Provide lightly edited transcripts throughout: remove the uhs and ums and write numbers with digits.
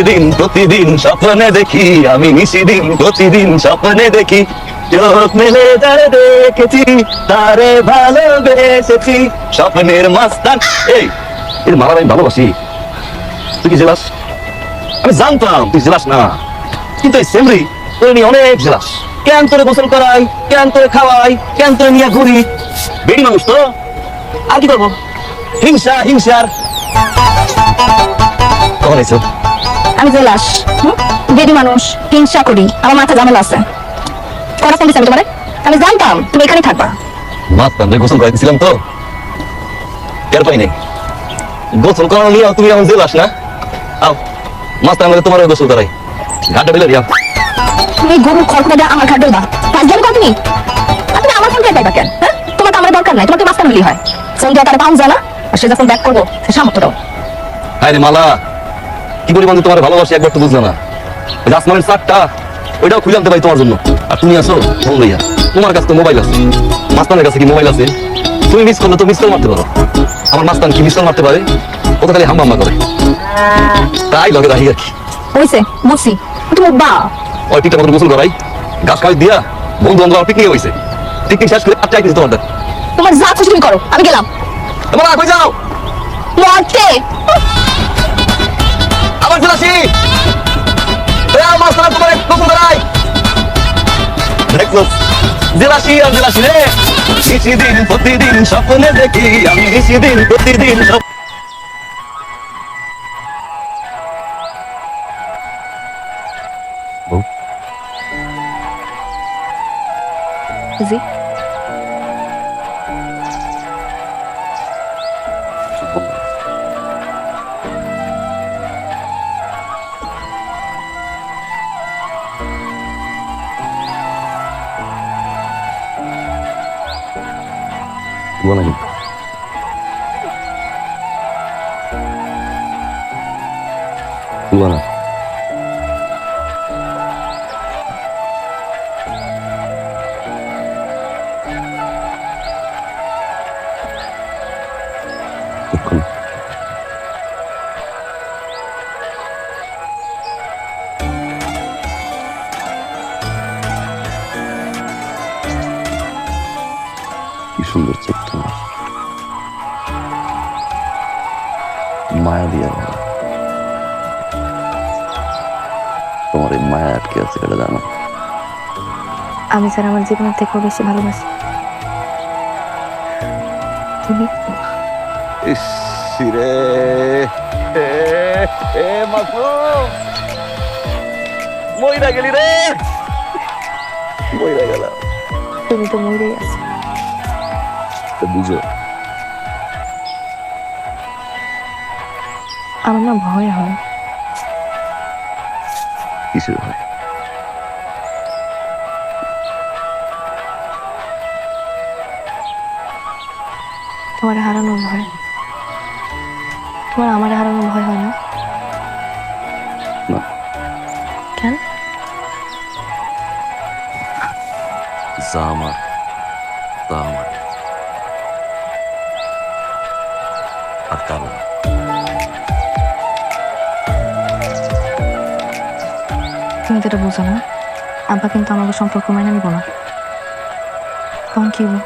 নিশিদিন প্রতিদিন স্বপ্নে দেখি, আমি নিশিদিন প্রতিদিন স্বপ্নে দেখি, চোখ মেলে যারে দেখেছি তারে ভালোবেসেছি, স্বপ্নের মাস্তান। এই এর মারা আমি ভালোবাসি, তুই কি জেলাস? আমি জানতাম তুই জেলাস না, কিন্তু এই সেমরি তোর নিয়ে অনেক জেলাস। কেন তোরে গোসল করাই, কেন তোরে খাওয়াই, কেন তোরে নিয়ে ঘুরি, বেড়ি মানুষ তো, আর কি করবো? হিংসা হিংসার। কখন এসো? আমি জেলাস, বেডি মানুষ, হিংসা করি, আমার মাথা ঝামেলা আছে। কটা ফোন দিছি আমি তোমারে? আমি জানতাম তুমি এখানে থাকবা। মাস্তান গোসল করাইছিলাম তো, টের পাই নাই। গোসল করানো নিয়ে তুমি এখন জেলাস না? আও মাস্তান তোমার গোসল করাই, ঘাটটা দিলে দিয়া। তুমি গরু খড়কুটা আমার ঘাট দেবা, কাজ জানো তুমি? আর তুমি আমার ফোন দিয়ে পাইবা কেন? হ্যাঁ, তোমার তো আমার দরকার নাই, তোমার তো মাস্তান হলি হয়। ফোন দিয়ে তারা পাউন জানা, আর সে যখন ব্যাক করবো সে সামর্থ্য দাও। হ্যাঁ রে মালা, কি পরিমাণ তোমার ভালোবাসি একবার তো বুঝলো না। আসমানের চারটা ওইটাও খুলে আনতে পারি তোমার জন্য, আর তুমি আসো ফোন লইয়া। তোমার কাছে তো মোবাইল আছে, মাস্তানের কাছে কি মোবাইল আছে? তুমি মিস করলে তো মিস কল মারতে পারো। আমার মাস্তান কি মিস কল মারতে পারে? ও তো খালি হাম্বা করে, তাই লগে রাখি আর কি। হয়েছে বুঝছি, তুমি বা ওই পিকটা মতো গোসল করাই, গাছ খাওয়াই দিয়া, বন্ধু বান্ধব আমার পিকনিক হয়েছে। পিকনিক শেষ করে চাই তোমার তোমার যা খুশি তুমি করো, আমি গেলাম। তোমার কই যাও? মরতে আবার চলে আসি। মাস্তান তোমার গোসল করাই, দেখলো জেলাসি আর জেলাসি রে। নিশিদিন প্রতিদিন স্বপ্নে দেখি, আমি নিশিদিন প্রতিদিন জি নাকি না কি সুন্দর চোখ তোমার, মায়া দিয়া তোমার এই মায়া আটকে আছে এটা জানো? আমি স্যার আমার জীবনের থেকেও বেশি ভালোবাসি তুমি। রে মইরা গেলি রে, মইরা গেল। তুমি তো মরেই আছো। বুঝো আমার না ভয় হয়। কিসের ভয়? তোমার হারানোর ভয়। তোমার আমার হারানোর ভয় হয় না? না। কেন? যা আমার তা আমার, আর কারণ তুমি তো এটা বুঝো না, আব্বা কিন্তু আমাকে সম্পর্ক মাইনে নিব না। তখন কি হবো?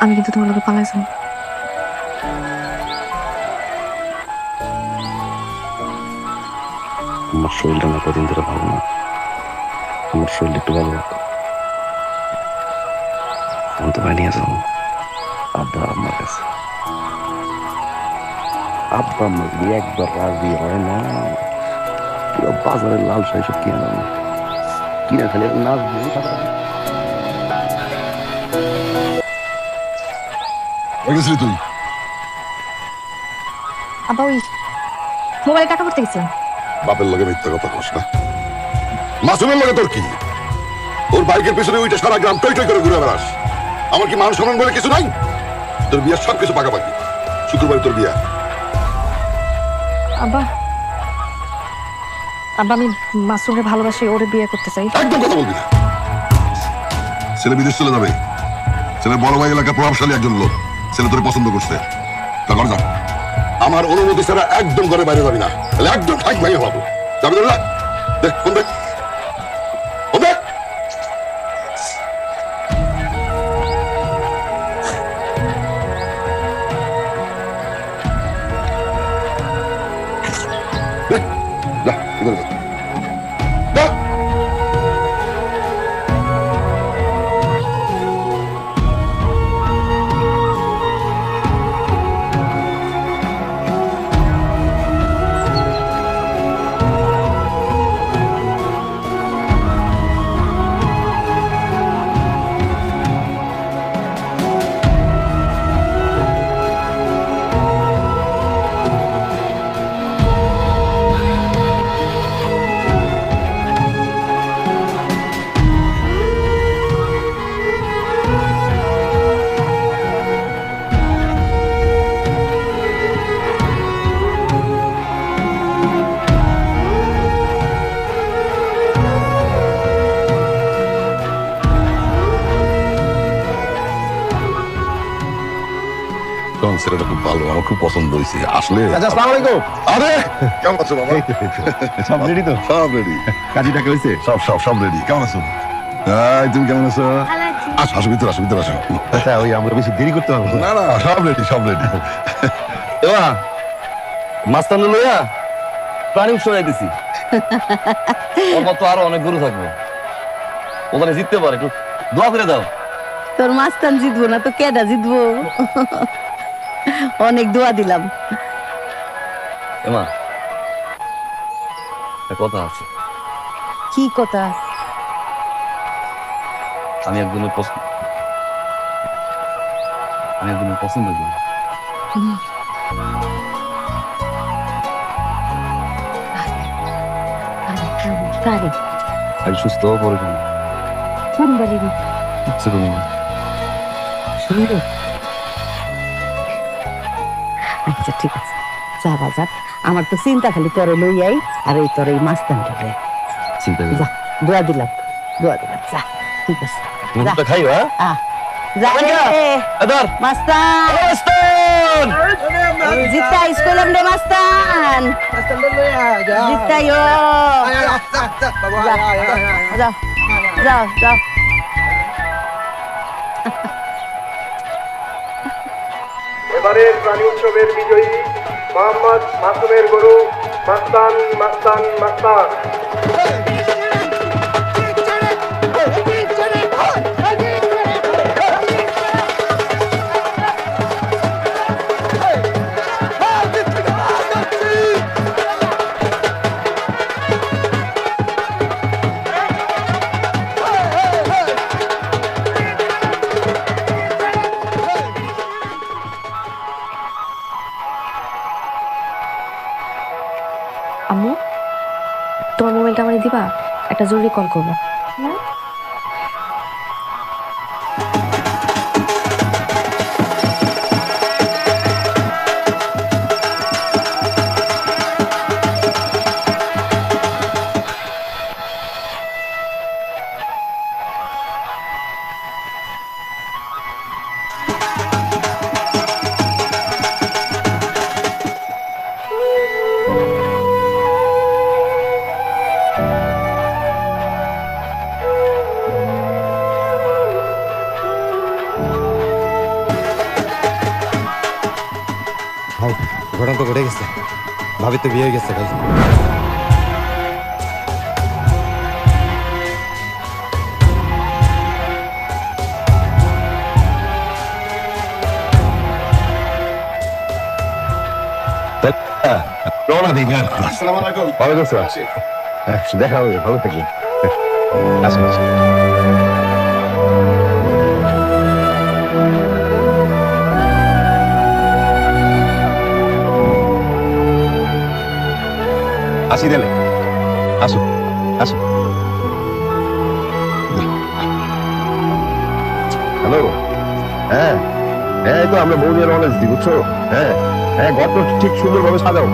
আমি কিন্তু তোমার লোকে পালাই যাবো। আমার শরীরটা না কদিন ধরে ভালো না, আমার শরীর একটু ভালো হোক। ফোন তো বানিয়ে যাও আব্বা আম্মার কাছে। আব্বা আম্মা যদি একবার রাজি হয় না, পুরো বাজারের লাল শাড়ি সব কিনে নেবে, কিনে খালি নাচ গেছিলি তুই? আব্বা ওই মোবাইলে টাকা করতে গেছিলাম। বাপের লগে মিথ্যা কথা কস না। মাসুমের লগে তোর কি? ওর বাইকের পিছনে ওইটা সারা গ্রাম টই টই করে ঘুরে বেড়াস। আমার কি মান সম্মান বলে কিছু নাই? তোর বিয়ার সব কিছু পাকাপাকি, শুক্রবারে তোর বিয়া। আব্বা আব্বা আমি মাসুমকে ভালোবাসি, ওরে বিয়ে করতে চাই। একদম কথা বলবি না। ছেলে বিদেশ চলে যাবে, ছেলে বড় ভাই এলাকা প্রভাবশালী একজন লোক, ছেলে তোরে পছন্দ করছে, তা কর যা। আমার অনুমতি ছাড়া একদম ঘরে বাইরে যাবি না, তাহলে একদম ঠাক ভাই হবো। যাবি তো না? দেখ ফোন দেখ, ফোন দেখ। দেখ, যা, ভিতরে যা। যা। শোন, ছেলেটা খুব ভালো, আমার খুব পছন্দ হয়েছে। আসলে আসসালামু আলাইকুম। আরে কেমন আছো বাবা? সব রেডি তো? সব রেডি, কাজী টাকা হয়েছে? সব রেডি। কেমন আছো? তুমি কেমন আছো? আসো আসো, ভিতরে আসো, ভিতরে আসো। আচ্ছা, ওই আমরা বেশি দেরি করতে পারবো না। না না, সব রেডি, সব রেডি। এবা মাস্তান লইয়া প্রাণী উৎসব যাইতেছি। ওর মতো আরো অনেক গরু থাকবে, ওখানে জিততে পারে, একটু দোয়া করে দাও। তোর মাস্তান জিতবো না তো কেডা জিতবো? অনেক দোয়া দিলাম। এমা একটা কথা আছে, কি কথা? আমি একজনের পছন্দ করি। কারে? আমি সুস্থ হওয়া পরে কিন্তু কোন বাড়ির? ইচ্ছে করি না। সুন্দর। আচ্ছা ঠিক আছে, যা বাজা। আমার তো চিন্তা খালি তোরে লইয়াই, আর এই তোর এই মাস্তানটা লইয়া। চিন্তা করি যা, দোয়া দিলাম, দোয়া দিলাম। যা, ঠিক আছে। যা, খাই হ্যাঁ যা রে এদার মাস্তান। মাস্তান জিতা স্কুলাম রে মাস্তান। জিতাইও। যাও যাও যাও। এবারের প্রাণী উৎসবের বিজয়ী মোহাম্মদ মাসুমের গরু মাস্তান মাস্তান মাস্তান। আম্মু, তোমার মোবাইলটা আমাকে দিবা? একটা জরুরি কল করবো। ভাই, ঘটনা তো ঘটে গেছে। ভাবি তো বিয়ে হয়ে গেছে ভাই। রওনা দিই। আসসালামু আলাইকুম। ভালো করছো? দেখা হবে, ভালো থাকি। আসুন। আসি দিলে আসো আসো। হ্যালো। হ্যাঁ, এই তো আমরা বউ নিয়ে রওনা দিচ্ছি, বুঝছো? হ্যাঁ হ্যাঁ, ঘর তো ঠিক সুন্দরভাবে সাজাও।